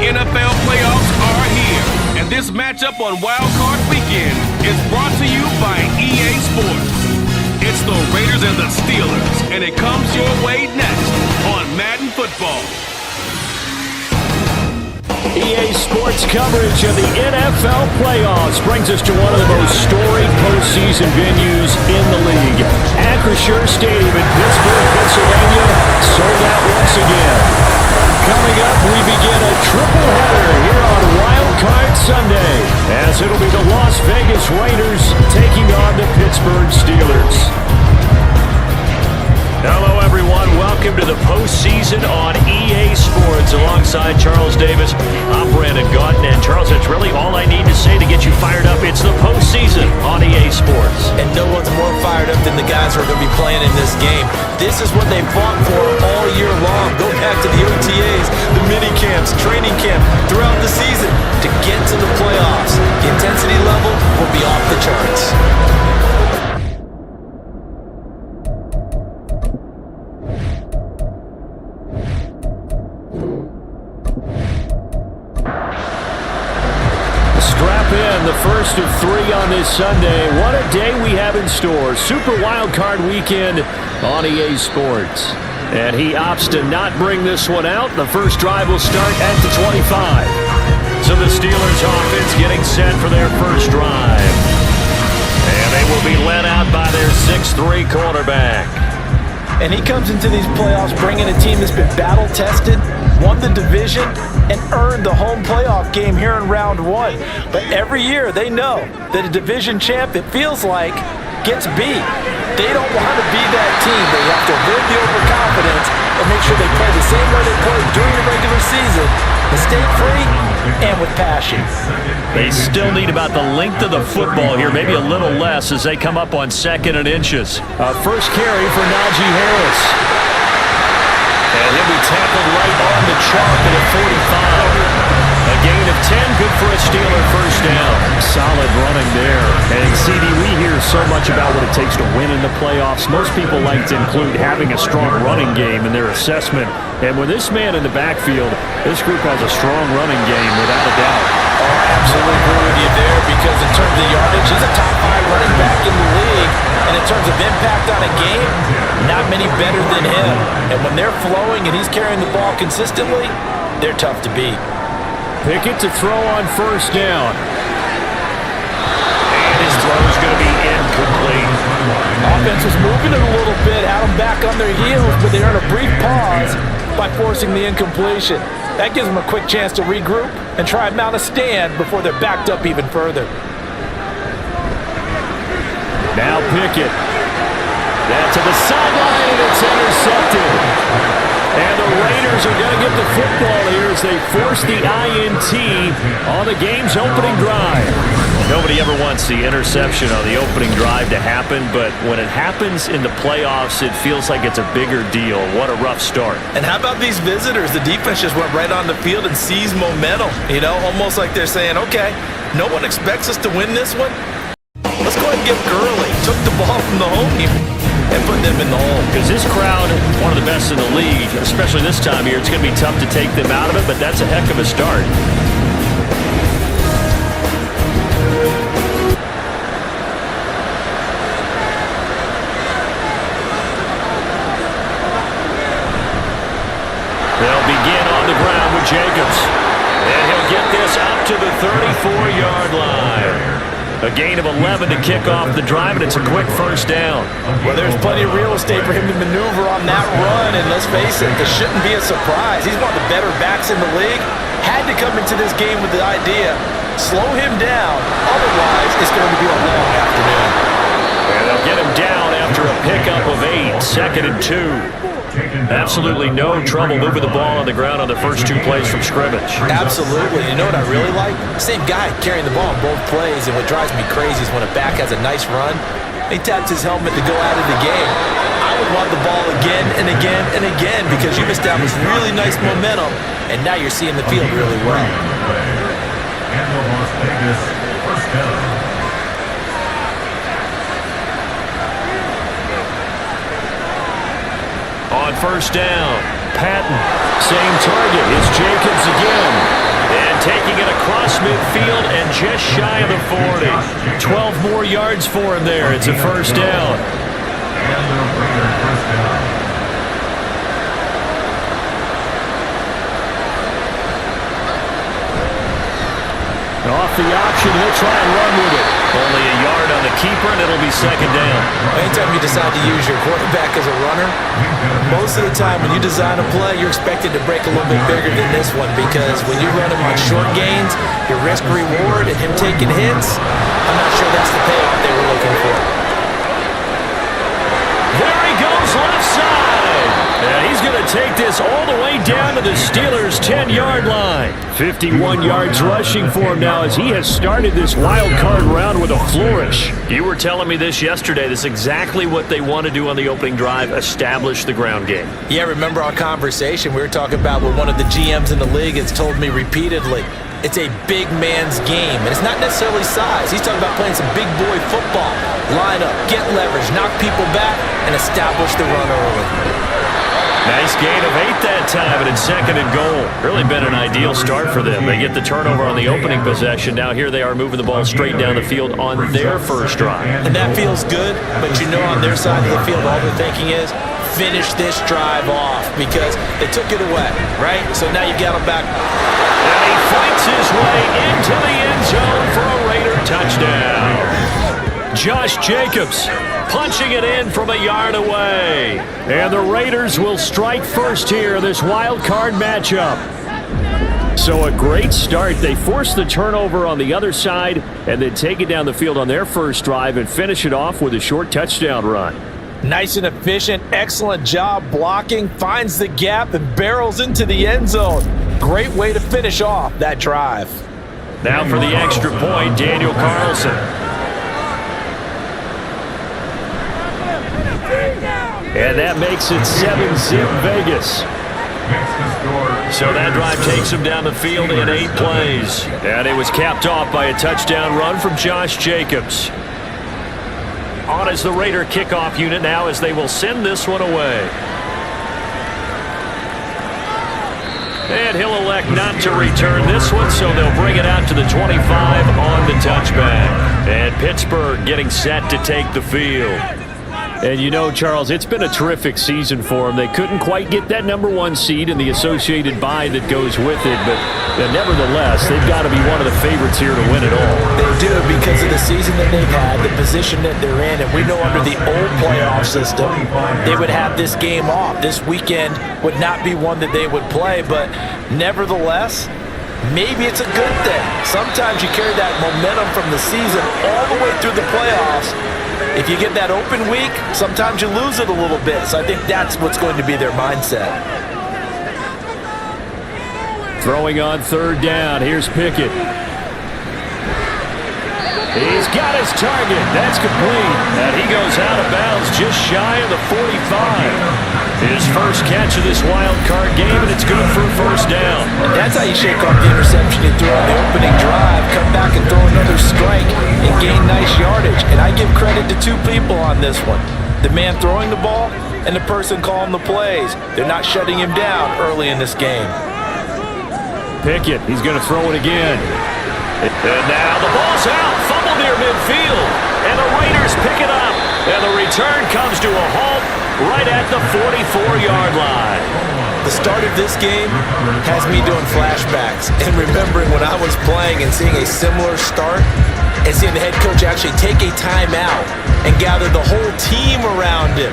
NFL playoffs are here, and this matchup on Wildcard Weekend is brought to you by EA Sports. It's the Raiders and the Steelers, and it comes your way next on Madden Football. EA Sports coverage of the NFL playoffs brings us to one of the most storied postseason venues in the league. Acrisure Stadium in Pittsburgh, Pennsylvania, sold out once again. Coming up, we begin a triple header here on Wildcard Sunday, as it'll be the Las Vegas Raiders taking on the Pittsburgh Steelers. Hello, everyone. Welcome to the postseason on EA Sports. Alongside Charles Davis, I'm Brandon Gautin. And Charles, that's really all I need to say to get you fired up. It's the postseason on EA Sports. And no one's more fired up than the guys who are going to be playing in this game. This is what they fought for all year long. Go back to the OTAs, the mini camps, training camp, throughout the season to get to the playoffs. The intensity level will be off the charts. The first of three on this Sunday. What a day we have in store. Super Wildcard Weekend on EA Sports. And he opts to not bring this one out. The first drive will start at the 25. So the Steelers offense getting set for their first drive. And they will be led out by their 6'3" quarterback. And he comes into these playoffs bringing a team that's been battle-tested, won the division, and earned the home playoff game here in round one. But every year they know that a division champ, it feels like, gets beat. They don't want to be that team. They have to avoid the overconfidence and make sure they play the same way they played during the regular season, mistake-free and with passion. They still need about the length of the football here, maybe a little less as they come up on 2nd and inches. First carry for Najee Harris. And he'll be tackled right on the chalk at a 45. A gain of 10, good for a Steeler first down. Solid running there. And CD, we hear so much about what it takes to win in the playoffs. Most people like to include having a strong running game in their assessment. And with this man in the backfield, this group has a strong running game without a doubt. Oh, I absolutely agree with you there, because in terms of yardage, he's a top 5 running back in the league. And in terms of impact on a game, not many better than him. And when they're flowing and he's carrying the ball consistently, they're tough to beat. Pickett to throw on first down. And his throw is going to be incomplete. Offense was moving it a little bit, had them back on their heels, but they earned a brief pause by forcing the incompletion. That gives them a quick chance to regroup and try and mount a stand before they're backed up even further. Now Pickett. That to the sideline, and it's intercepted. And the Raiders are going to get the football here as they force the INT on the game's opening drive. Nobody ever wants the interception on the opening drive to happen, but when it happens in the playoffs, it feels like it's a bigger deal. What a rough start. And how about these visitors? The defense just went right on the field and seized momentum. You know, almost like they're saying, okay, no one expects us to win this one. Let's go ahead and get Gurley. Took the ball from the home team and put them in the hole. Because this crowd, one of the best in the league, especially this time of year, it's going to be tough to take them out of it, but that's a heck of a start. They'll begin on the ground with Jacobs. And he'll get this up to the 34-yard line. A gain of 11 to kick off the drive, and it's a quick first down. Well, there's plenty of real estate for him to maneuver on that run, and let's face it, this shouldn't be a surprise. He's one of the better backs in the league. Had to come into this game with the idea, slow him down, otherwise it's going to be a long afternoon. And they'll get him down after a pickup of 8, 2nd and 2. Absolutely no trouble moving the ball on the ground on the first 2 plays from scrimmage. Absolutely. You know what I really like? Same guy carrying the ball on both plays, and what drives me crazy is when a back has a nice run, he taps his helmet to go out of the game. I would want the ball again and again and again because you've established really nice momentum, and now you're seeing the field really well. And the Las Vegas first down. On first down, Patton, same target. It's Jacobs again. And taking it across midfield and just shy of the 40. 12 more yards for him there. It's a first down. And the Raiders first down. Off the option, he'll try and run with it. Only a yard on the keeper, and it'll be second down. Anytime you decide to use your quarterback as a runner, most of the time when you design a play, you're expected to break a little bit bigger than this one, because when you run him on short gains, your risk-reward and him taking hits, I'm not sure that's the payoff they were looking for. There he goes left side. And he's going to take this all the way down to the Steelers' 10-yard line. 51 yards rushing for him now as he has started this wild card round with a flourish. You were telling me this yesterday. This is exactly what they want to do on the opening drive, establish the ground game. Yeah, remember our conversation we were talking about what one of the GMs in the league has told me repeatedly. It's a big man's game, and it's not necessarily size. He's talking about playing some big boy football. Line up, get leverage, knock people back, and establish the run early. Nice gain of 8 that time, and it's second and goal. Really been an ideal start for them. They get the turnover on the opening possession. Now here they are moving the ball straight down the field on their first drive. And that feels good, but you know on their side of the field all they're thinking is finish this drive off because they took it away, right? So now you got them back. And he fights his way into the end zone for a Raider touchdown. Josh Jacobs punching it in from a yard away. And the Raiders will strike first here, this wild card matchup. So a great start. They force the turnover on the other side and then take it down the field on their first drive and finish it off with a short touchdown run. Nice and efficient, excellent job blocking, finds the gap and barrels into the end zone. Great way to finish off that drive. Now for the extra point, Daniel Carlson. And that makes it 7-zip Vegas. So that drive takes him down the field in 8 plays. And it was capped off by a touchdown run from Josh Jacobs. On as the Raider kickoff unit now as they will send this one away. And he'll elect not to return this one, so they'll bring it out to the 25 on the touchback. And Pittsburgh getting set to take the field. And you know, Charles, it's been a terrific season for them. They couldn't quite get that #1 seed and the associated bye that goes with it, but nevertheless, they've got to be one of the favorites here to win it all. They do because of the season that they've had, the position that they're in, and we know under the old playoff system, they would have this game off. This weekend would not be one that they would play, but nevertheless, maybe it's a good thing. Sometimes you carry that momentum from the season all the way through the playoffs. If you get that open week, sometimes you lose it a little bit. So I think that's what's going to be their mindset. Throwing on third down. Here's Pickett. He's got his target. That's complete. And he goes out of bounds just shy of the 45. His first catch of this wild card game, and it's good for a first down. And that's how you shake off the interception you threw on the opening drive. Come back and throw another strike and gain nice yardage. And I give credit to 2 people on this one. The man throwing the ball and the person calling the plays. They're not shutting him down early in this game. Pickett, he's going to throw it again. And now the ball's out. Fumble near midfield. And the Raiders pick it up. And the return comes to a halt right at the 44-yard line. The start of this game has me doing flashbacks and remembering when I was playing and seeing a similar start and seeing the head coach actually take a timeout and gather the whole team around him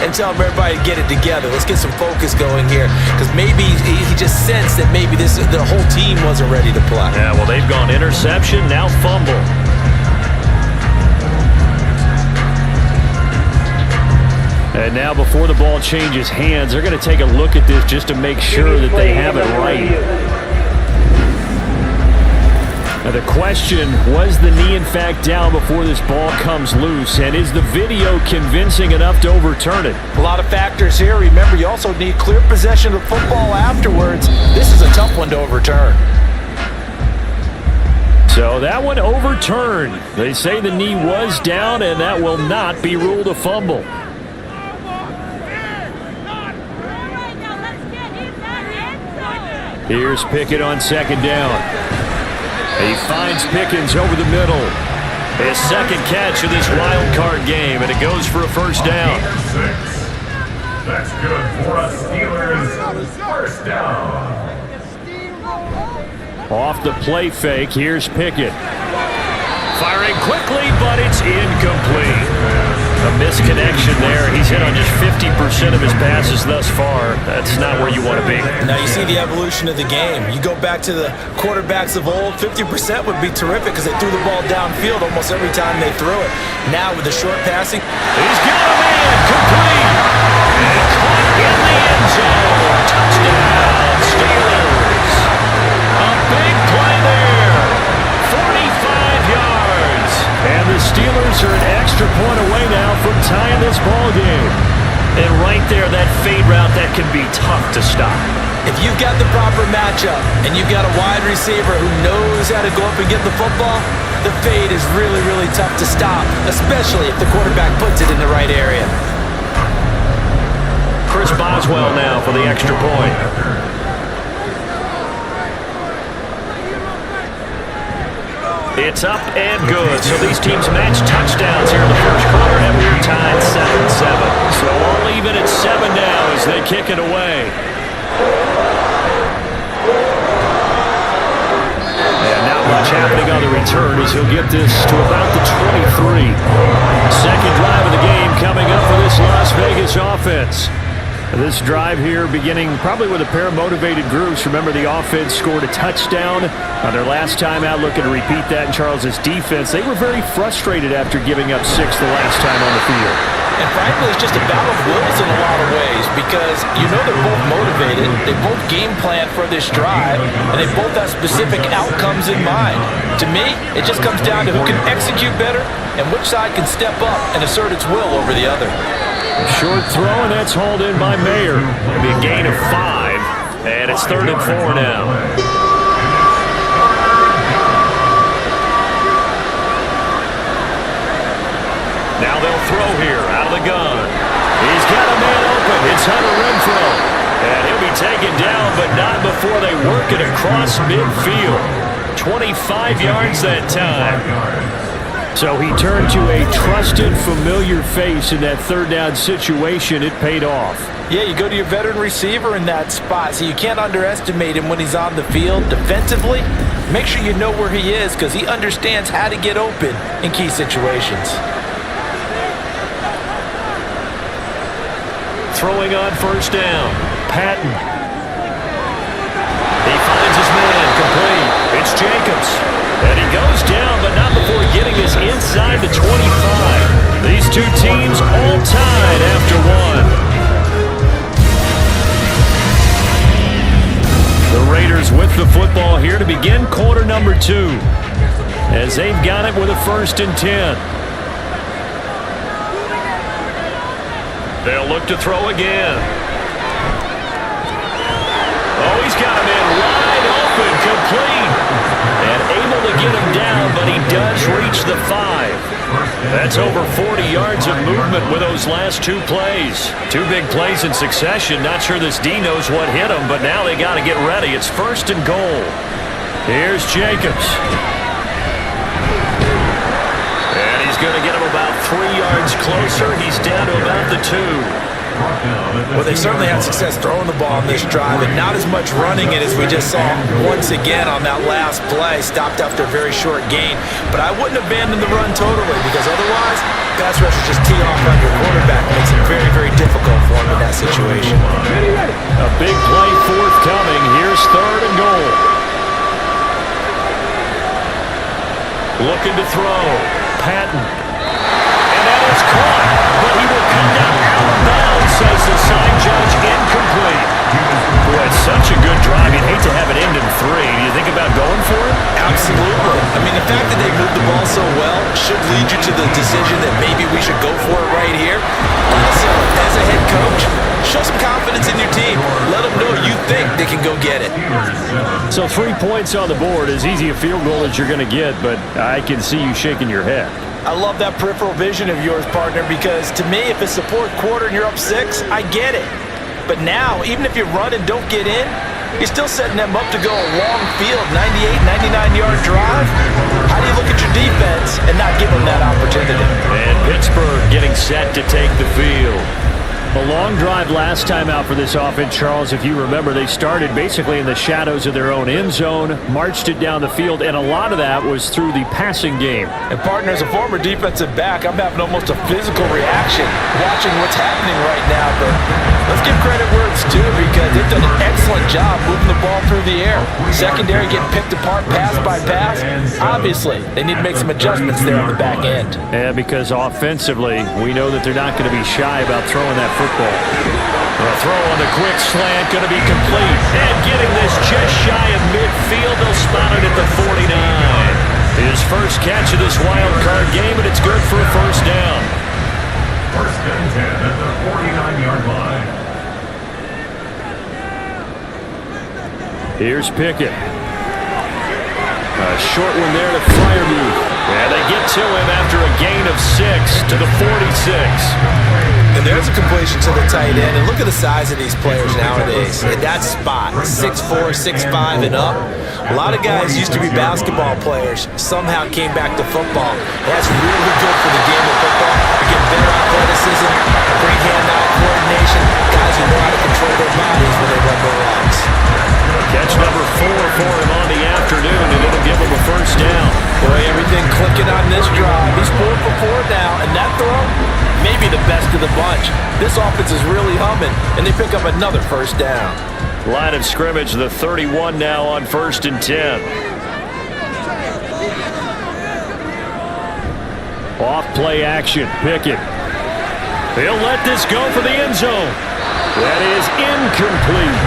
and tell everybody to get it together. Let's get some focus going here because maybe he just sensed that maybe the whole team wasn't ready to play. Yeah, well, they've gone interception, now fumble. And now before the ball changes hands, they're going to take a look at this just to make sure that they have it right. Now the question, was the knee in fact down before this ball comes loose? And is the video convincing enough to overturn it? A lot of factors here. Remember, you also need clear possession of football afterwards. This is a tough one to overturn. So that one overturned. They say the knee was down, and that will not be ruled a fumble. Here's Pickett on second down. He finds Pickens over the middle. His second catch of this wild card game, and it goes for a first down. That's good for a Steelers first down. Off the play fake, here's Pickett. Firing quickly, but it's incomplete. A misconnection there. He's hit on just 50% of his passes thus far. That's not where you want to be. Now you see the evolution of the game. You go back to the quarterbacks of old, 50% would be terrific because they threw the ball downfield almost every time they threw it. Now with the short passing, he's got a man complete. And caught in the end zone. Touchdown, Steelers. A big play there. 45 yards. And the Steelers are an extra point away now from tying this ball game. And right there, that fade route, that can be tough to stop. if you've got the proper matchup and you've got a wide receiver who knows how to go up and get the football, the fade is really, really tough to stop, especially if the quarterback puts it in the right area. Chris Boswell now for the extra point. It's up and good. So these teams match touchdowns here in the first quarter, and we're tied 7-7. So all even at 7 now as they kick it away. And not much happening on the return as he'll get this to about the 23. Second drive of the game coming up for this Las Vegas offense. This drive here beginning probably with a pair of motivated groups. Remember, the offense scored a touchdown on their last time out, looking to repeat that in Charles' defense. They were very frustrated after giving up 6 the last time on the field. And frankly, it's just a battle of wills in a lot of ways because you know they're both motivated, they both game plan for this drive, and they both have specific outcomes in mind. To me, it just comes down to who can execute better and which side can step up and assert its will over the other. Short throw, and that's hauled in by Mayer. It'll be a gain of 5, and it's 3rd and 4 now. Now they'll throw here out of the gun. He's got a man open. It's Hunter Renfrow. And he'll be taken down, but not before they work it across midfield. 25 yards that time. So he turned to a trusted, familiar face in that third down situation. It paid off. Yeah, you go to your veteran receiver in that spot, so you can't underestimate him when he's on the field. Defensively, make sure you know where he is because he understands how to get open in key situations. Throwing on first down. Patton. He finds his man complete. It's Jacobs. And he goes down, but not before getting us inside the 25. These two teams all tied after one. The Raiders with the football here to begin quarter number 2. As they've got it with a 1st and 10. They'll look to throw again. Oh, he's got him in wide open, complete. And able to get him down, but he does reach the 5. That's over 40 yards of movement with those last 2 plays. 2 big plays in succession. Not sure this D knows what hit him, but now they got to get ready. It's 1st and goal. Here's Jacobs. And he's going to get him about 3 yards closer. He's down to about the 2. Well, they certainly had success throwing the ball on this drive and not as much running it as we just saw once again on that last play. Stopped after a very short gain. But I wouldn't abandon the run totally because otherwise, pass rushers just tee off on your quarterback. It makes it very, very difficult for him in that situation. A big play forthcoming. Here's 3rd and goal. Looking to throw. Patton. And that is caught. But he will come down out of bounds, says the sign judge. Incomplete. Boy, it's such a good drive. You'd hate to have it end in 3. Do you think about going for it? Absolutely. I mean, the fact that they moved the ball so well should lead you to the decision that maybe we should go for it right here. Also, as a head coach, show some confidence in your team. Let them know you think they can go get it. So 3 points on the board, as easy a field goal as you're going to get, but I can see you shaking your head. I love that peripheral vision of yours, partner, because to me, if it's the 4th quarter and you're up 6, I get it. But now, even if you run and don't get in, He's still setting them up to go a long field, 98, 99-yard drive. How do you look at your defense and not give them that opportunity? And Pittsburgh getting set to take the field. A long drive last time out for this offense, Charles. If you remember, they started basically in the shadows of their own end zone, marched it down the field, and a lot of that was through the passing game. And partner, as a former defensive back, I'm having almost a physical reaction watching what's happening right now. But let's give credit where it's due, because they've done an excellent job moving the ball through the air. Secondary getting picked apart pass by pass. Obviously, they need to make some adjustments there on the back end. Yeah, because offensively, we know that they're not going to be shy about throwing that football. A throw on the quick slant, going to be complete. And getting this just shy of midfield, they'll spot it at the 49. His first catch of this wild card game, and it's good for a first down. First and 10 at the 49-yard line. Here's Pickett. A short one there to Freiermuth. And they get to him after a gain of 6 to the 46. And there's a completion to the tight end. And look at the size of these players nowadays. In that spot, 6'4", 6'5", and up. A lot of guys used to be basketball players, somehow came back to football. That's really good for the game of football. You get better athleticism, great hand-eye coordination, guys who know how to control their bodies when they run their routes. Catch number 4 for him on the afternoon, and it'll give him a first down. Boy, everything clicking on this drive. He's 4 for 4 now, and that throw, maybe the best of the bunch. This offense is really humming, and they pick up another first down. Line of scrimmage, the 31 now on 1st and 10. Off play action, Pickett. He'll let this go for the end zone. That is incomplete.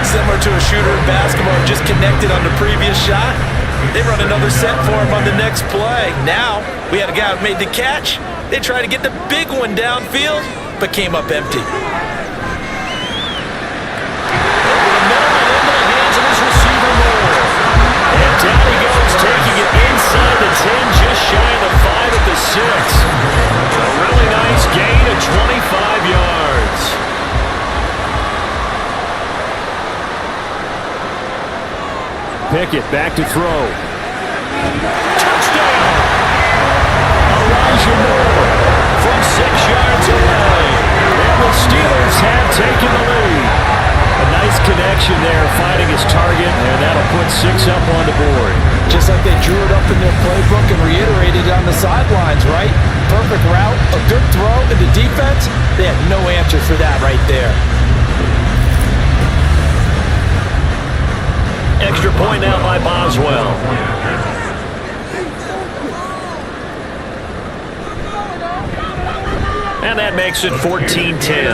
Similar to a shooter in basketball, just connected on the previous shot. They run another set for him on the next play. Now, we had a guy who made the catch. They tried to get the big one downfield, but came up empty. And down he goes, taking it inside the 10, just shy of the 5 at the 6. A really nice gain of 25 yards. Pickett back to throw. Touchdown! Elijah Moore from 6 yards away. And the Steelers have taken the lead. A nice connection there, finding his target, and that'll put 6 up on the board. Just like they drew it up in their playbook and reiterated on the sidelines, right? Perfect route, a good throw, and the defense, they had no answer for that right there. Extra point now by Boswell. And that makes it 14-10.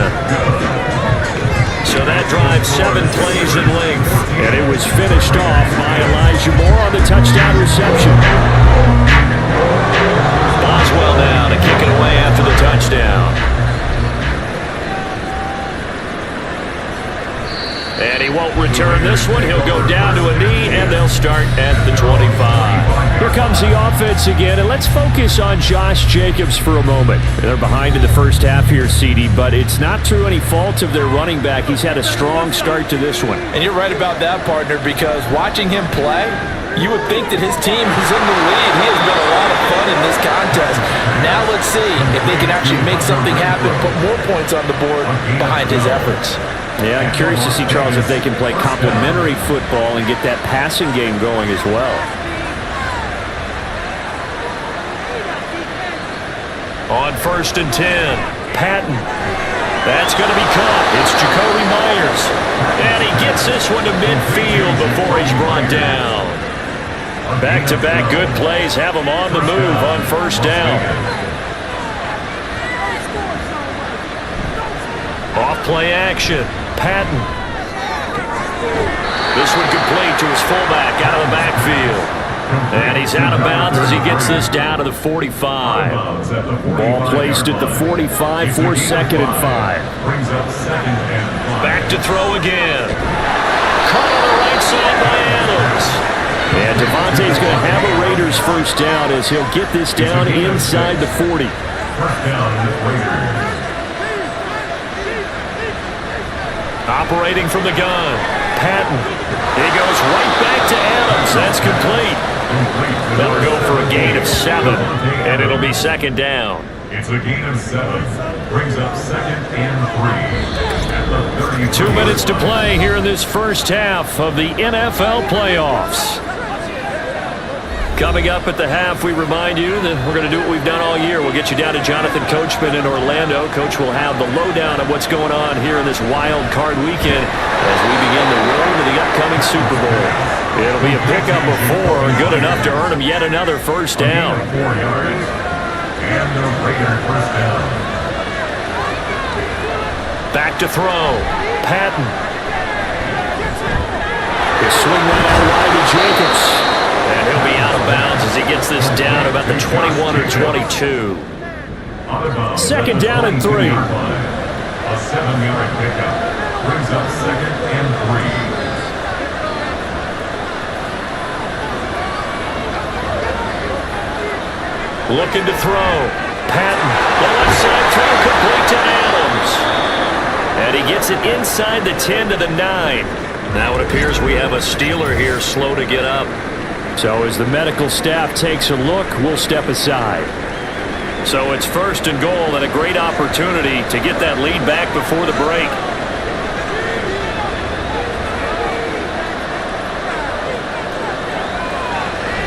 So that drive 7 plays in length. And it was finished off by Elijah Moore on the touchdown reception. Boswell now to kick it away after the touchdown. And he won't return this one. He'll go down to a knee, and they'll start at the 25. Here comes the offense again, and let's focus on Josh Jacobs for a moment. They're behind in the first half here, CD, but it's not through any fault of their running back. He's had a strong start to this one. And you're right about that, partner, because watching him play, you would think that his team is in the lead. He has been a lot of fun in this contest. Now let's see if they can actually make something happen, put more points on the board behind his efforts. Yeah, I'm curious to see, Charles, if they can play complementary football and get that passing game going as well. On 1st and 10, Patton. That's going to be caught. It's Jacoby Myers. And he gets this one to midfield before he's brought down. Back-to-back good plays have him on the move on 1st down. Off-play action. Patton. This one complete to his fullback out of the backfield. And he's out of bounds as he gets this down to the 45. Ball placed at the 45 for 2nd and 5. Back to throw again. Caught on the right side by Adams. And Devontae's going to have a Raiders first down as he'll get this down inside the 40. First down in the Raiders. Operating from the gun. Patton. He goes right back to Adams. That's complete. They'll go for a gain of 7, and it'll be second down. It's a gain of 7. Brings up second and 3. 2 minutes to play here in this first half of the NFL playoffs. Coming up at the half, we remind you that we're going to do what we've done all year. We'll get you down to Jonathan Coachman in Orlando. Coach will have the lowdown of what's going on here in this wild card weekend as we begin the road to the upcoming Super Bowl. It'll be a pickup of 4, good enough to earn him yet another first down. 4 yards, and the Raiders first down. Back to throw. Patton. He'll swing that out wide to Jacobs. And he'll be out of bounds as he gets this down about the 21 or 22. Second down and 3. A 7-yard pickup brings up second and 3. Looking to throw. Patton. The left side throw complete to Adams. And he gets it inside the 10 to the 9. Now it appears we have a Steeler here slow to get up. So as the medical staff takes a look, we'll step aside. So it's first and goal and a great opportunity to get that lead back before the break.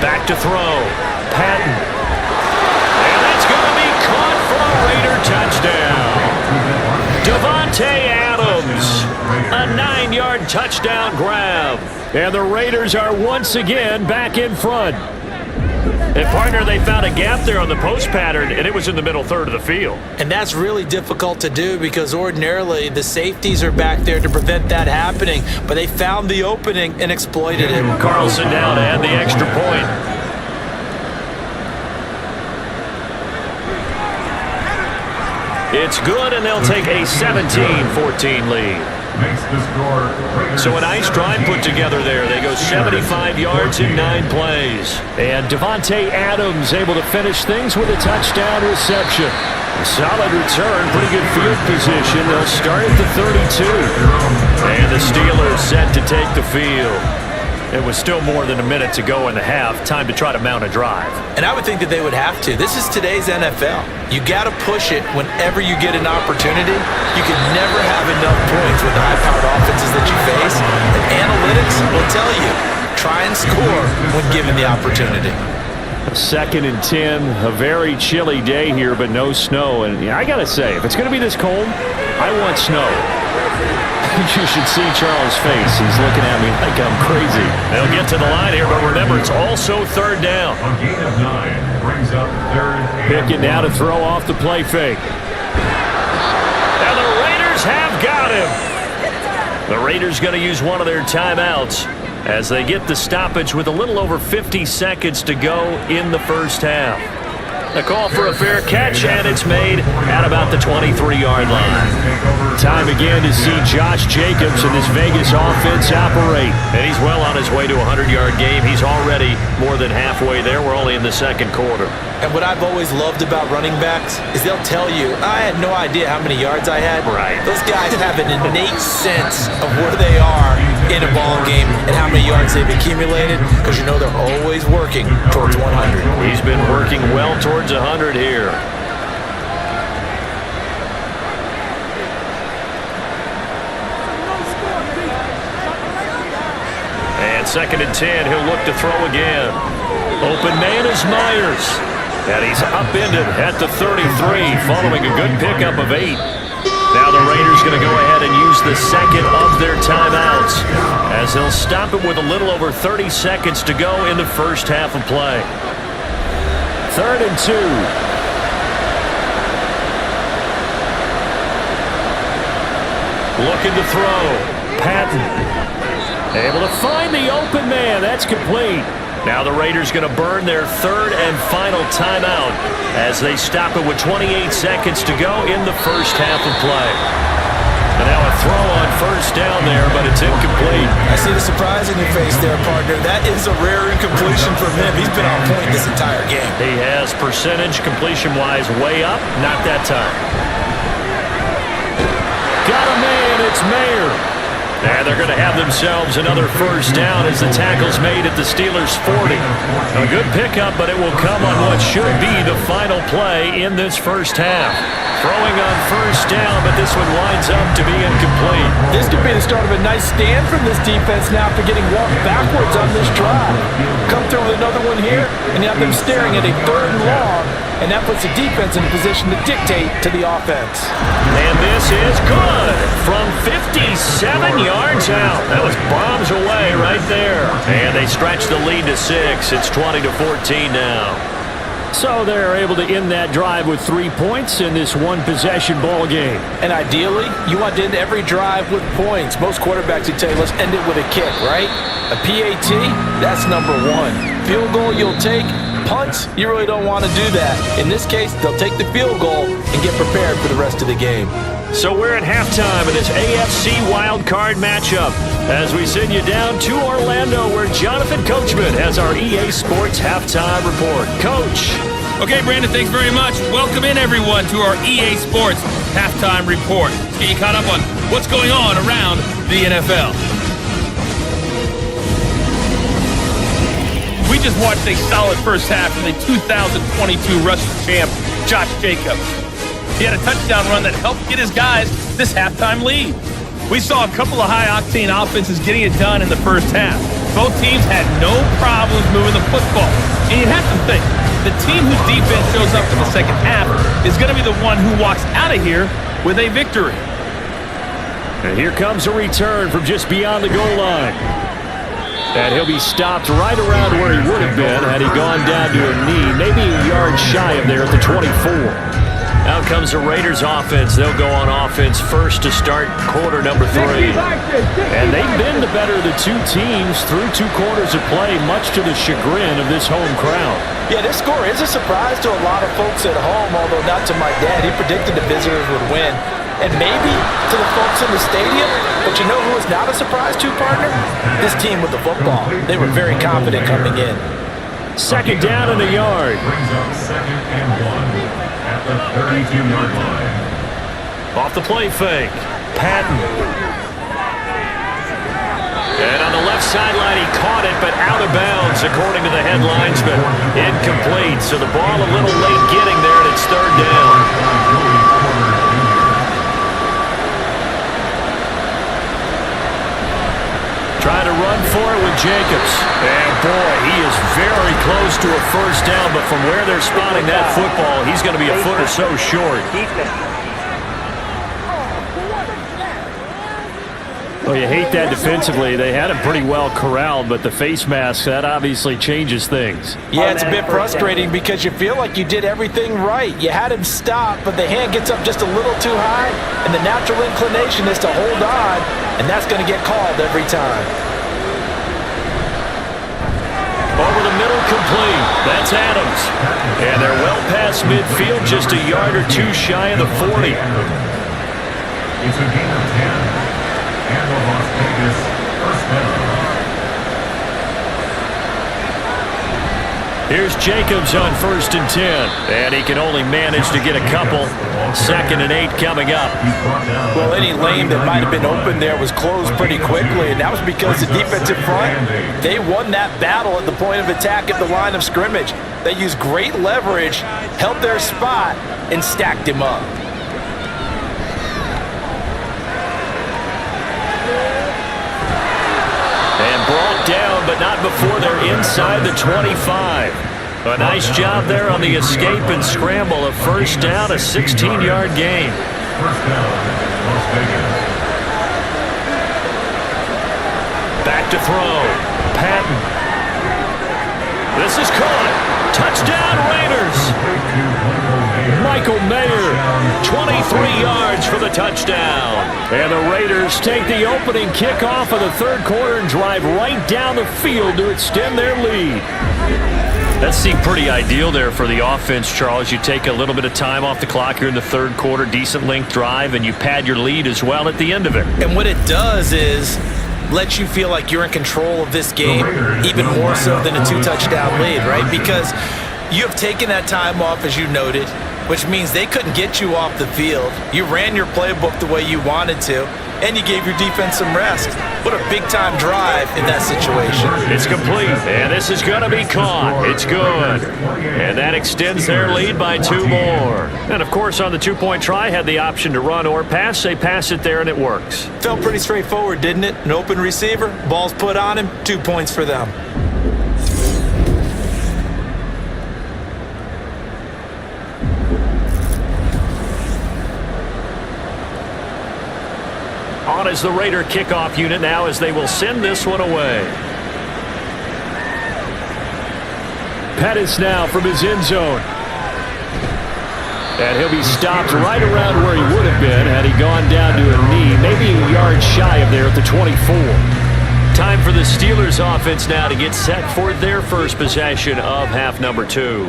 Back to throw. Patton. And that's going to be caught for a Raider touchdown. Devontae Adams. A 9-yard touchdown grab. And the Raiders are once again back in front. And partner, they found a gap there on the post pattern, and it was in the middle third of the field. And that's really difficult to do because ordinarily the safeties are back there to prevent that happening. But they found the opening and exploited it. Carlson down to add the extra point. It's good, and they'll take a 17-14 lead. Makes the score. So a nice drive put together there. They go 75 yards in 9 plays. And Devontae Adams able to finish things with a touchdown reception. A solid return, pretty good field position. They'll start at the 32. And the Steelers set to take the field. It was still more than a minute to go in the half. Time to try to mount a drive. And I would think that they would have to. This is today's NFL. You got to push it whenever you get an opportunity. You can never have enough points with the high-powered offenses that you face. And analytics will tell you, try and score when given the opportunity. Second and 10, a very chilly day here, but no snow. And I got to say, if it's going to be this cold, I want snow. You should see Charles' face. He's looking at me like I'm crazy. They'll get to the line here, but remember, it's also third down. A gain of 9 brings up third. Picking now to throw off the play fake. And the Raiders have got him. The Raiders going to use one of their timeouts as they get the stoppage with a little over 50 seconds to go in the first half. A call for a fair catch, and it's made at about the 23-yard line. Time again to see Josh Jacobs and this Vegas offense operate. And he's well on his way to a 100-yard game. He's already more than halfway there. We're only in the second quarter. And what I've always loved about running backs is they'll tell you, I had no idea how many yards I had. Right. Those guys have an innate sense of where they are in a ball game and how many yards they've accumulated because you know they're always working towards 100. He's been working well towards 100 here. And second and 10, he'll look to throw again. Open man is Myers. And he's upended at the 33 following a good pickup of 8. Now the Raiders going to go ahead and use the second of their timeouts as they'll stop it with a little over 30 seconds to go in the first half of play. 3rd and 2. Looking to throw. Patton. Able to find the open man. That's complete. Now the Raiders going to burn their 3rd and final timeout as they stop it with 28 seconds to go in the first half of play. And now a throw on first down there, but it's incomplete. I see the surprise in your face there, partner. That is a rare incompletion from him. He's been on point this entire game. He has percentage completion-wise way up. Not that time. Got a man. It's Mayer. And they're going to have themselves another first down as the tackle's made at the Steelers' 40. A good pickup, but it will come on what should be the final play in this first half. Throwing on first down, but this one winds up to be incomplete. This could be the start of a nice stand from this defense now after getting walked backwards on this drive. Come through with another one here, and you have them staring at a 3rd and long, and that puts the defense in a position to dictate to the offense. And this is good from 57 yards out. That was bombs away right there. And they stretch the lead to 6. It's 20-14 now. So they're able to end that drive with 3 points in this one-possession ball game. And ideally, you want to end every drive with points. Most quarterbacks would tell you, let's end it with a kick, right? A PAT, that's number 1. Field goal you'll take. Punts, you really don't want to do that. In this case, they'll take the field goal and get prepared for the rest of the game. So we're at halftime of this AFC Wildcard matchup as we send you down to Orlando where Jonathan Coachman has our EA Sports Halftime Report. Coach. Okay, Brandon, thanks very much. Welcome in, everyone, to our EA Sports Halftime Report. Let's get you caught up on what's going on around the NFL. We just watched a solid first half from the 2022 rushing champ, Josh Jacobs. He had a touchdown run that helped get his guys this halftime lead. We saw a couple of high-octane offenses getting it done in the first half. Both teams had no problems moving the football. And you have to think, the team whose defense shows up in the second half is going to be the one who walks out of here with a victory. And here comes a return from just beyond the goal line. And he'll be stopped right around where he would have been had he gone down to a knee, maybe a yard shy of there at the 24. Out comes the Raiders offense. They'll go on offense first to start quarter number 3. And they've been the better of the two teams through 2 quarters of play, much to the chagrin of this home crowd. Yeah, this score is a surprise to a lot of folks at home, although not to my dad. He predicted the visitors would win. And maybe to the folks in the stadium, but you know who was not a surprise to, partner? This team with the football. They were very confident coming in. Second down and a yard. Brings up 2nd and 1 at the 32-yard line. Off the play fake. Patton. And on the left sideline, he caught it, but out of bounds, according to the head linesman. Incomplete, so the ball a little late getting there, and it's 3rd down. Trying to run for it with Jacobs. And boy, he is very close to a first down, but from where they're spotting that football, he's going to be a foot or so short. Oh, you hate that defensively. They had him pretty well corralled, but the face mask, that obviously changes things. Yeah, it's a bit frustrating because you feel like you did everything right. You had him stop, but the hand gets up just a little too high, and the natural inclination is to hold on, and that's going to get called every time. Over the middle, complete. That's Adams. And they're well past midfield, just a yard or 2 shy of the 40. It's a gain of 10. And the Las Vegas first down. Here's Jacobs on 1st and 10. And he can only manage to get a couple. 2nd and 8 coming up. Well, any lane that might have been open there was closed pretty quickly, and that was because the defensive front, they won that battle at the point of attack at the line of scrimmage. They used great leverage, held their spot, and stacked him up. And brought down, but not before they're inside the 25. A nice job there on the escape and scramble. A first down, a 16-yard gain. First down, Las Vegas. Back to throw. Patton. This is caught. Touchdown, Raiders. Michael Mayer, 23 yards for the touchdown. and the Raiders take the opening kickoff of the 3rd quarter and drive right down the field to extend their lead. That seemed pretty ideal there for the offense, Charles. You take a little bit of time off the clock here in the 3rd quarter, decent length drive, and you pad your lead as well at the end of it. And what it does is let you feel like you're in control of this game, even more so than a 2-touchdown lead, right? Because you have taken that time off, as you noted. which means they couldn't get you off the field. You ran your playbook the way you wanted to, and you gave your defense some rest. What a big-time drive in that situation. It's complete, and this is going to be caught. It's good. And that extends their lead by 2 more. And, of course, on the two-point try, had the option to run or pass. They pass it there, and it works. Felt pretty straightforward, didn't it? An open receiver, ball's put on him, 2 points for them. On is the Raider kickoff unit now as they will send this one away. Pettis now from his end zone. And he'll be stopped right around where he would have been had he gone down to a knee, maybe a yard shy of there at the 24. Time for the Steelers offense now to get set for their first possession of half number 2.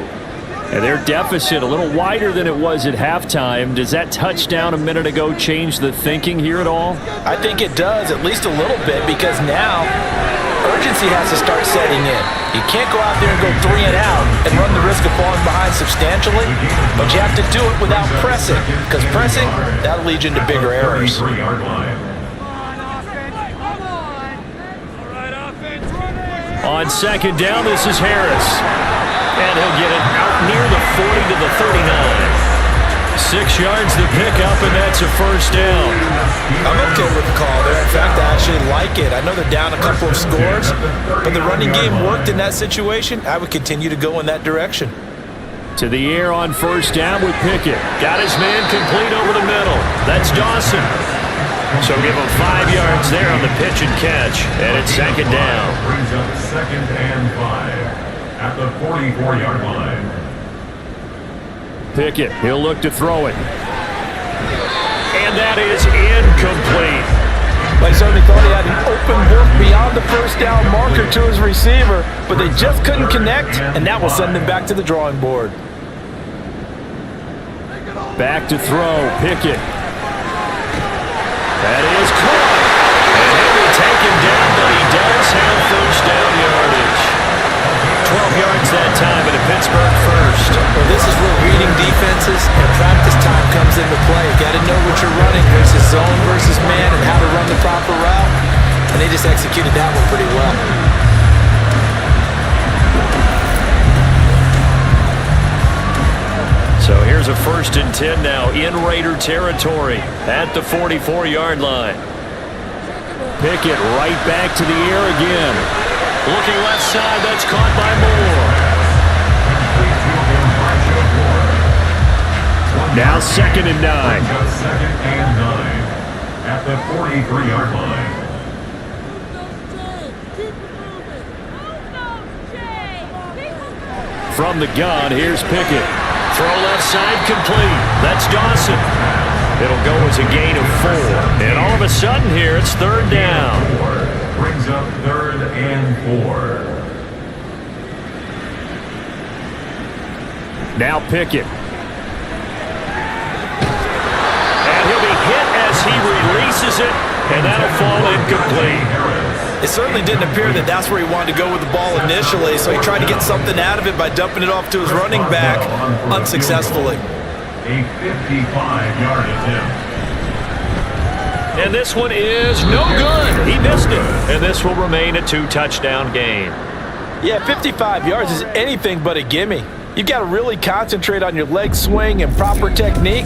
And their deficit a little wider than it was at halftime. Does that touchdown a minute ago change the thinking here at all? I think it does, at least a little bit, because now urgency has to start setting in. You can't go out there and go 3 and out and run the risk of falling behind substantially, but you have to do it without pressing, because pressing, that'll lead you into bigger errors. On second down, this is Harris. And he'll get it out near the 40 to the 39. 6 yards the pickup, and that's a first down. I'm okay with the call there. In fact, I actually like it. I know they're down a couple of scores, but the running game worked in that situation. I would continue to go in that direction. To the air on first down with Pickett. Got his man complete over the middle. That's Dawson. So give him 5 yards there on the pitch and catch, and it's second down. Brings up 2nd and 5. At the 44-yard line. Pickett, he'll look to throw it. And that is incomplete. They certainly thought he had an open book beyond the first down marker to his receiver, but they just couldn't connect, and that will send them back to the drawing board. Back to throw, Pickett. That is caught. And he'll be taken down, but he does have first down yardage. 12 yards that time and a Pittsburgh first. Well, this is where reading defenses and practice time comes into play. You got to know what you're running versus zone versus man and how to run the proper route. And they just executed that one pretty well. So here's a 1st and 10 now in Raider territory at the 44-yard line. Pickett right back to the air again. Looking left side, that's caught by Moore. Now 2nd and 9. 2nd and 9 at the 43-yard line. From the gun, here's Pickett. Throw left side complete. That's Dawson. It'll go as a gain of 4. And all of a sudden here, it's 3rd down. Brings up 3rd and 4. Now Pickett. And he'll be hit as he releases it, and that'll fall incomplete. It certainly didn't appear that that's where he wanted to go with the ball initially, so he tried to get something out of it by dumping it off to his running back unsuccessfully. A 55-yard attempt. And this one is no good. He missed it. And this will remain a 2-touchdown game. Yeah, 55 yards is anything but a gimme. You've got to really concentrate on your leg swing and proper technique.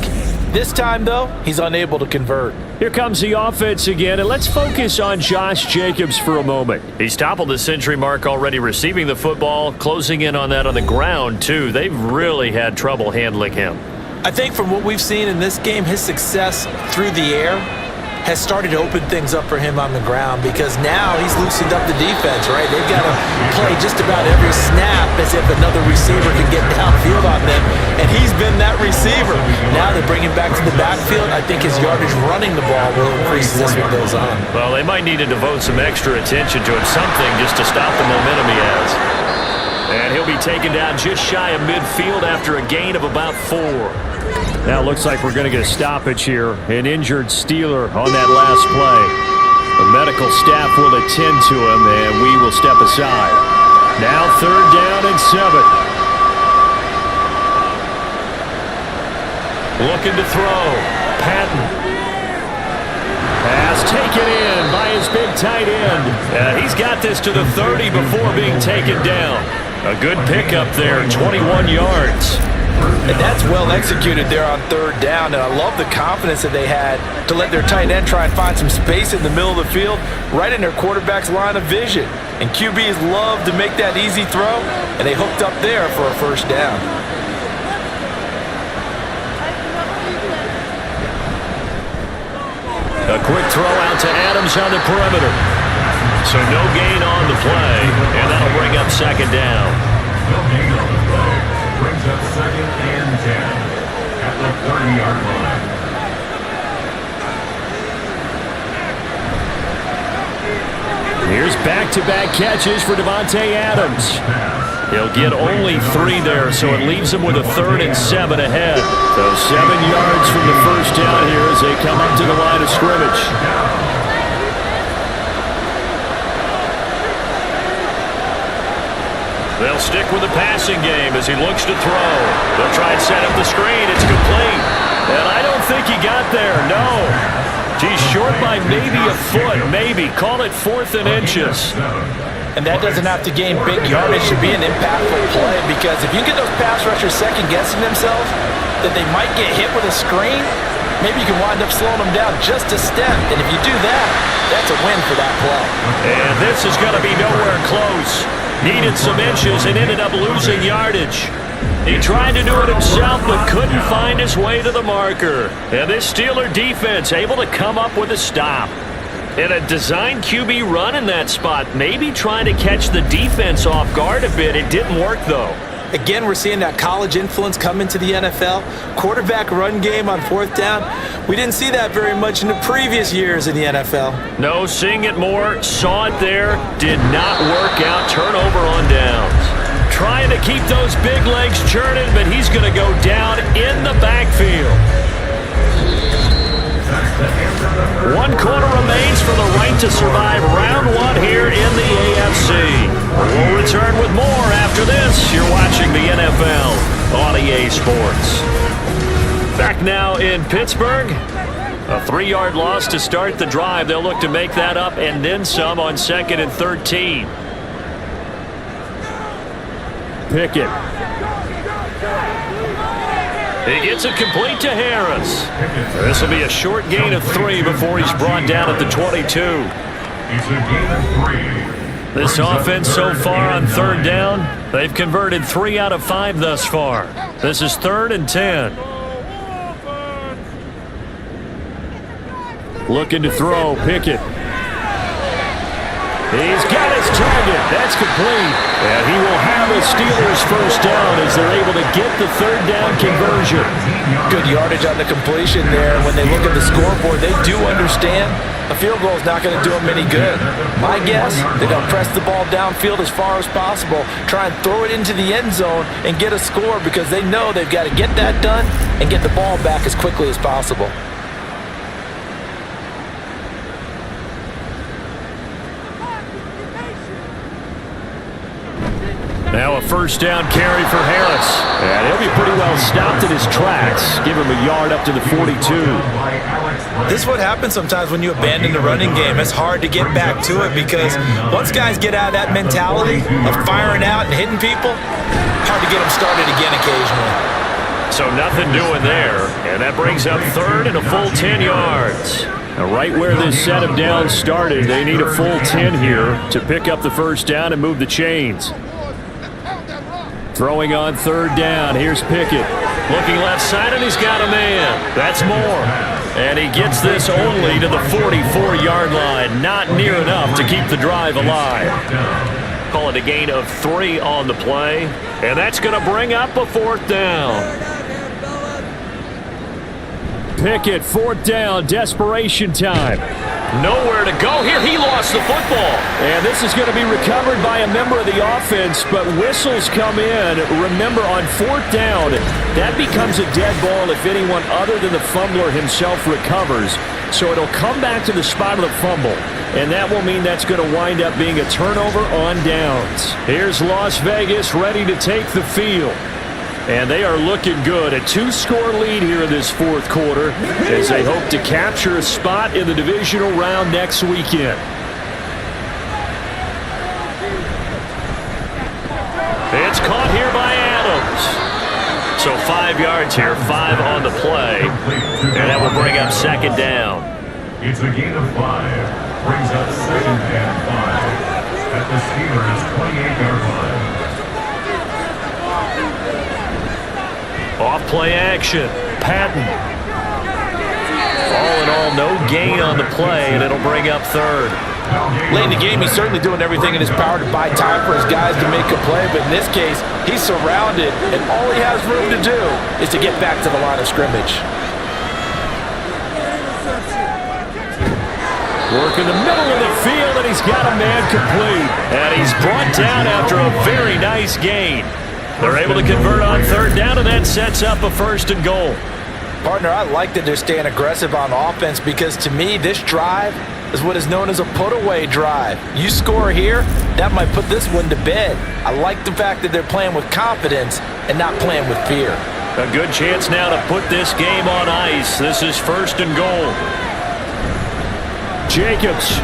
This time, though, he's unable to convert. Here comes the offense again, and let's focus on Josh Jacobs for a moment. He's toppled the century mark already receiving the football, closing in on that on the ground, too. They've really had trouble handling him. I think from what we've seen in this game, his success through the air has started to open things up for him on the ground because now he's loosened up the defense, right? They've got to play just about every snap as if another receiver can get downfield on them, and he's been that receiver. Now they bring him back to the backfield. I think his yardage running the ball will increase as this one goes on. Well, they might need to devote some extra attention to him, something just to stop the momentum he has. And he'll be taken down just shy of midfield after a gain of about 4. Now it looks like we're going to get a stoppage here. An injured Steeler on that last play. The medical staff will attend to him, and we will step aside. Now 3rd down and 7. Looking to throw. Patton. Pass taken in by his big tight end. He's got this to the 30 before being taken down. A good pickup there, 21 yards. And that's well executed there on third down, and I love the confidence that they had to let their tight end try and find some space in the middle of the field, right in their quarterback's line of vision. And QBs love to make that easy throw, and they hooked up there for a first down. A quick throw out to Adams on the perimeter. So no gain on the play, and that'll bring up second down. No gain on the play. Brings up second and 10 at the 30-yard line. Here's back-to-back catches for Davante Adams. He'll get only 3 there, so it leaves him with a 3rd and 7 ahead. So 7 yards from the first down here as they come up to the line of scrimmage. They'll stick with the passing game as he looks to throw. They'll try and set up the screen. It's complete. And I don't think he got there, no. He's short by maybe a foot, maybe. Call it 4th and inches. And that doesn't have to gain big yardage to be an impactful play, because if you get those pass rushers second-guessing themselves that they might get hit with a screen, maybe you can wind up slowing them down just a step. And if you do that, that's a win for that play. And this is going to be nowhere close. Needed some inches and ended up losing yardage. He tried to do it himself but couldn't find his way to the marker. And this Steeler defense able to come up with a stop. And a design QB run in that spot, maybe trying to catch the defense off guard a bit. It didn't work, though. Again, we're seeing that college influence come into the NFL. Quarterback run game on 4th down. We didn't see that very much in the previous years in the NFL. No, seeing it more, saw it there, did not work out. Turnover on downs. Trying to keep those big legs churning, but he's going to go down in the backfield. 1 quarter remains for the right to survive round 1 here in the AFC. We'll return with more after this. You're watching the NFL on EA Sports. Back now in Pittsburgh. A 3-yard loss to start the drive. They'll look to make that up and then some on 2nd and 13. Pickett. He gets it complete to Harris. This will be a short gain of 3 before he's brought down at the 22. It's a gain of 3. This offense so far on 3rd down, they've converted 3 out of 5 thus far. This is 3rd and 10. Looking to throw, Pickett. He's got his target. That's complete. And he will have a Steelers first down as they're able to get the 3rd down conversion. Good yardage on the completion there. When they look at the scoreboard, they do understand a field goal is not going to do them any good. My guess, they're going to press the ball downfield as far as possible, try and throw it into the end zone and get a score, because they know they've got to get that done and get the ball back as quickly as possible. Now a first down carry for Harris. And he'll be pretty well stopped in his tracks. Give him a yard up to the 42. This is what happens sometimes when you abandon the running game. It's hard to get back to it, because once guys get out of that mentality of firing out and hitting people, hard to get them started again occasionally. So nothing doing there. And that brings up 3rd and a full 10 yards. Now right where this set of downs started, they need a full 10 here to pick up the first down and move the chains. Throwing on 3rd down. Here's Pickett. Looking left side, and he's got a man. That's Moore. And he gets this only to the 44-yard line. Not near enough to keep the drive alive. Call it a gain of 3 on the play. And that's going to bring up a 4th down. Pickett, 4th down, desperation time. Nowhere to go here. He lost the football. And this is going to be recovered by a member of the offense, but whistles come in. Remember, on 4th down, that becomes a dead ball if anyone other than the fumbler himself recovers. So it'll come back to the spot of the fumble, and that will mean that's going to wind up being a turnover on downs. Here's Las Vegas ready to take the field. And they are looking good. A 2-score lead here in this fourth quarter as they hope to capture a spot in the divisional round next weekend. It's caught here by Adams. So 5 yards here, 5 on the play. And that will bring up second down. It's a gain of 5. Brings up second and 5 at the Steelers' 28-yard line. Off play action. Patton. All in all, no gain on the play, and it'll bring up third. Late in the game, he's certainly doing everything in his power to buy time for his guys to make a play, but in this case, he's surrounded, and all he has room to do is to get back to the line of scrimmage. Work in the middle of the field, and he's got a man complete. And he's brought down after a very nice gain. They're able to convert on third down, and that sets up a first and goal. Partner, I like that they're staying aggressive on offense because to me, this drive is what is known as a put-away drive. You score here, that might put this one to bed. I like the fact that they're playing with confidence and not playing with fear. A good chance now to put this game on ice. This is first and goal. Jacobs.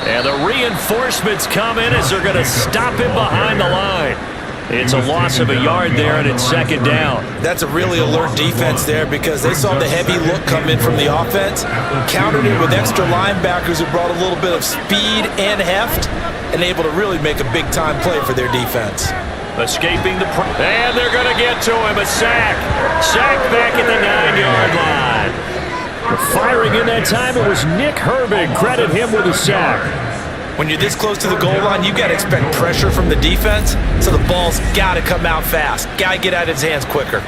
And the reinforcements come in as they're going to stop him behind the line. It's a loss of a yard there, and it's second down. That's a really alert defense there because they saw the heavy look come in from the offense, countered it with extra linebackers who brought a little bit of speed and heft, and able to really make a big-time play for their defense. Escaping the and they're going to get to him. A sack. Sack back at the 9-yard line. Firing in that time, it was Nick Herbig. Credit him with a sack. When you're this close to the goal line, you got to expect pressure from the defense, so the ball's got to come out fast. Got to get out of his hands quicker.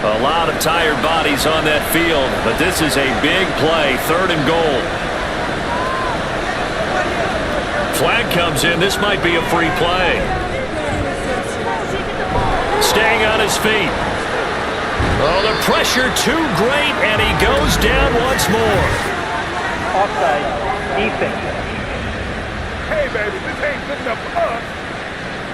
A lot of tired bodies on that field, but this is a big play, third and goal. Flag comes in. This might be a free play. Staying on his feet. Oh, the pressure too great, and he goes down once more. Offside, defense. Hey, baby, this ain't good enough for us.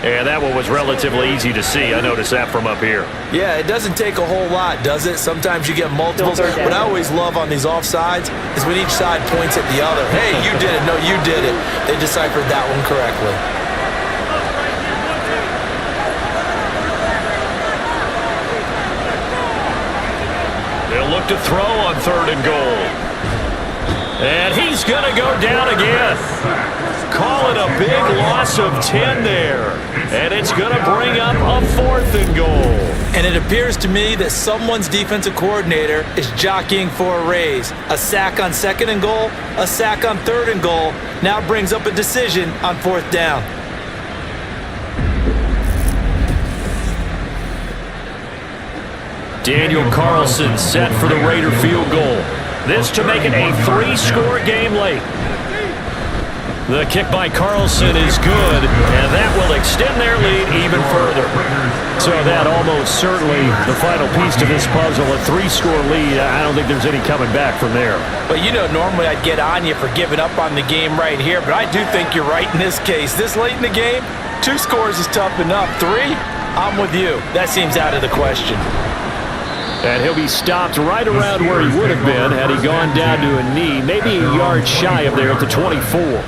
And that one was relatively easy to see. I noticed that from up here. Yeah, it doesn't take a whole lot, does it? Sometimes you get multiples. What I always love on these offsides is when each side points at the other. Hey, you did it. No, you did it. They deciphered that one correctly. They'll look to throw on third and goal. And he's going to go down again. Call it a big loss of 10 there. And it's going to bring up a fourth and goal. And it appears to me that someone's defensive coordinator is jockeying for a raise. A sack on second and goal, a sack on third and goal. Now brings up a decision on fourth down. Daniel Carlson set for the Raider field goal. This to make it a 3-score game late. The kick by Carlson is good, and that will extend their lead even further. So that almost certainly the final piece to this puzzle, a 3-score lead. I don't think there's any coming back from there. But you know, normally I'd get on you for giving up on the game right here, but I do think you're right in this case. This late in the game, 2 scores is tough enough. 3, I'm with you. That seems out of the question. And he'll be stopped right around where he would have been had he gone down to a knee, maybe a yard shy of there at the 24.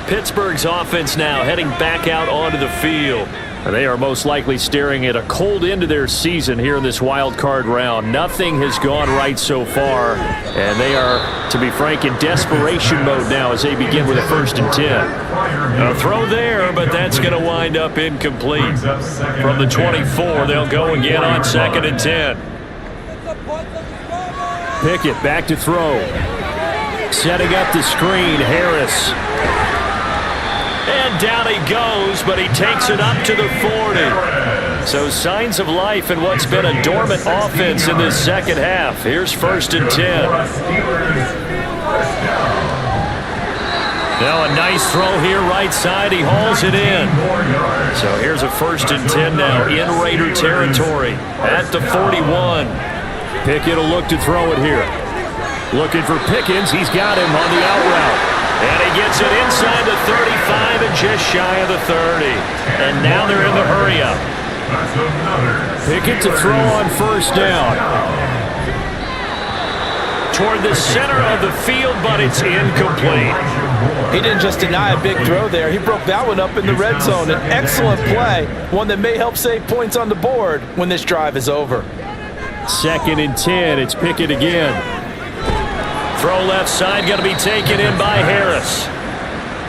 Pittsburgh's offense now heading back out onto the field. And they are most likely staring at a cold end to their season here in this wild card round. Nothing has gone right so far, and they are, to be frank, in desperation mode now as they begin with a 1st and 10. A throw there, but that's going to wind up incomplete. From the 24, they'll go again on 2nd and 10. Pickett back to throw. Setting up the screen, Harris. And down he goes, but he takes it up to the 40. So signs of life in what's been a dormant offense in this second half. Here's 1st and 10. Now a nice throw here right side. He hauls it in. So here's a 1st and 10 now in Raider territory at the 41. Pickett will look to throw it here. Looking for Pickens. He's got him on the out route. And he gets it inside the 35 and just shy of the 30. And now they're in the hurry-up. Pickett to throw on first down. Toward the center of the field, but it's incomplete. He didn't just deny a big throw there. He broke that one up in the red zone. An excellent play, one that may help save points on the board when this drive is over. 2nd and 10. It's Pickett again. Throw left side, going to be taken in by Harris.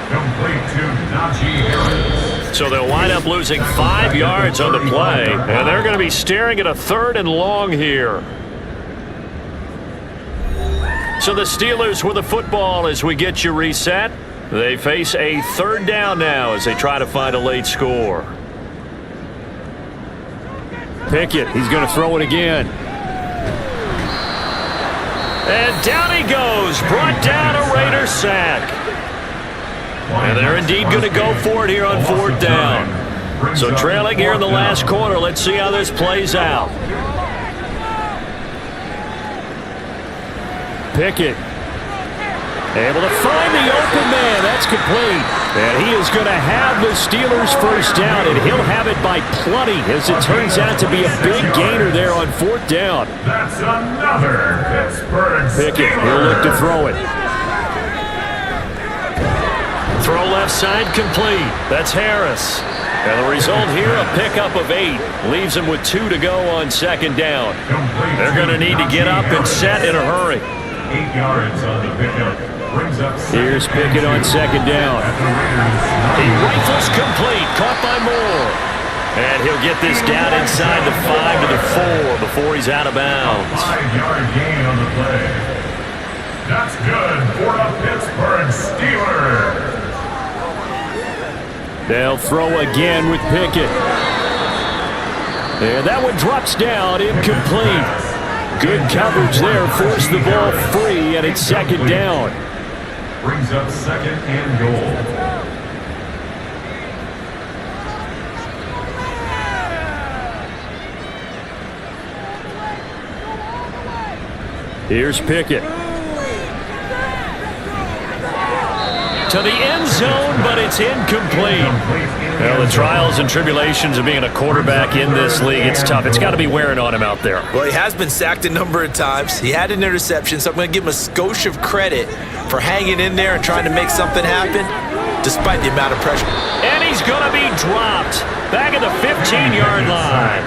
Complete to Najee Harris. So they'll wind up losing 5 yards on the play, and they're going to be staring at a 3rd and long here. So the Steelers with the football as we get you reset. They face a 3rd down now as they try to find a late score. Pickett, he's going to throw it again. And down he goes, brought down a Raider sack. And they're indeed going to go for it here on 4th down. So trailing here in the last quarter, let's see how this plays out. Pickett able to find the open man. That's complete. And he is going to have the Steelers first down, and he'll have it by plenty as it turns out to be a big gainer there on 4th down. That's another Pittsburgh Pickett, he'll look to throw it. Throw left side complete. That's Harris. And the result here, a pickup of 8. Leaves him with 2 to go on 2nd down. They're going to need to get up and set in a hurry. 8 yards on the pickup. Brings up Here's Pickett on 2nd down. He rifles complete. Caught by Moore. And he'll get this down inside the 5 to the 4 before he's out of bounds. 5-yard gain on the play. That's good for the Pittsburgh Steelers. They'll throw again with Pickett. And that one drops down, incomplete. Good coverage there, forced the ball free, and it's 2nd down. Brings up 2nd and goal. Here's Pickett. To the end zone, but it's incomplete. Well, the trials and tribulations of being a quarterback in this league, it's tough. It's got to be wearing on him out there. Well, he has been sacked a number of times. He had an interception, so I'm going to give him a skosh of credit for hanging in there and trying to make something happen despite the amount of pressure. And he's going to be dropped back at the 15-yard line.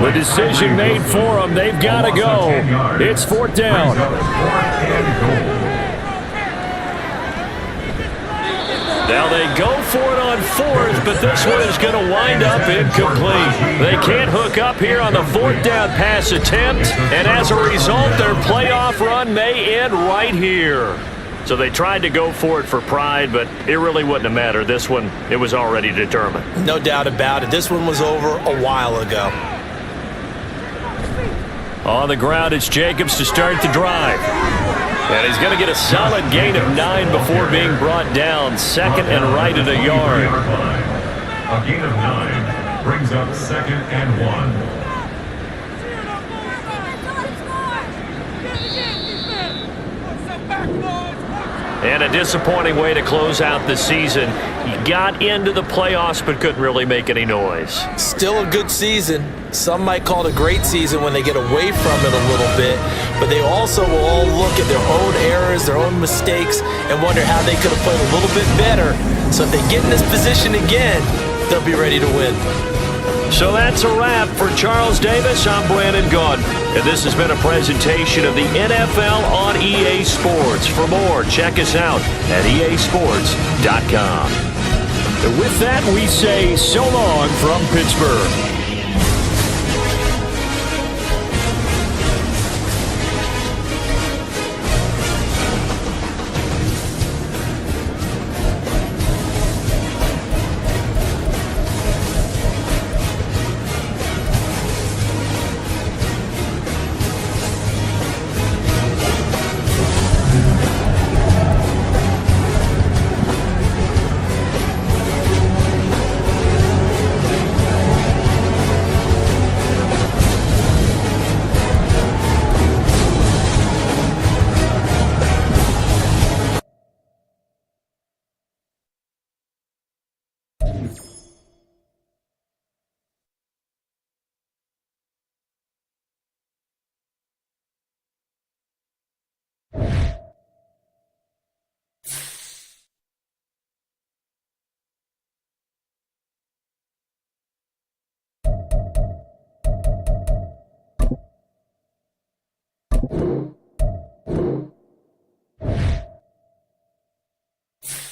The decision made for him. They've got to go. It's 4th down. Now they go for it on 4th, but this one is going to wind up incomplete. They can't hook up here on the 4th down pass attempt, and as a result, their playoff run may end right here. So they tried to go for it for pride, but it really wouldn't have mattered. This one, it was already determined. No doubt about it. This one was over a while ago. On the ground, it's Jacobs to start the drive. And he's going to get a solid gain of 9 before being brought down. 2nd and right at a yard. A gain of 9 brings up 2nd and 1. And a disappointing way to close out the season. He got into the playoffs but couldn't really make any noise. Still a good season. Some might call it a great season when they get away from it a little bit, but they also will all look at their own errors, their own mistakes, and wonder how they could have played a little bit better. So if they get in this position again, they'll be ready to win. So that's a wrap for Charles Davis. I'm Brandon Gaudin, and this has been a presentation of the NFL on EA Sports. For more, check us out at easports.com. And with that, we say so long from Pittsburgh. you.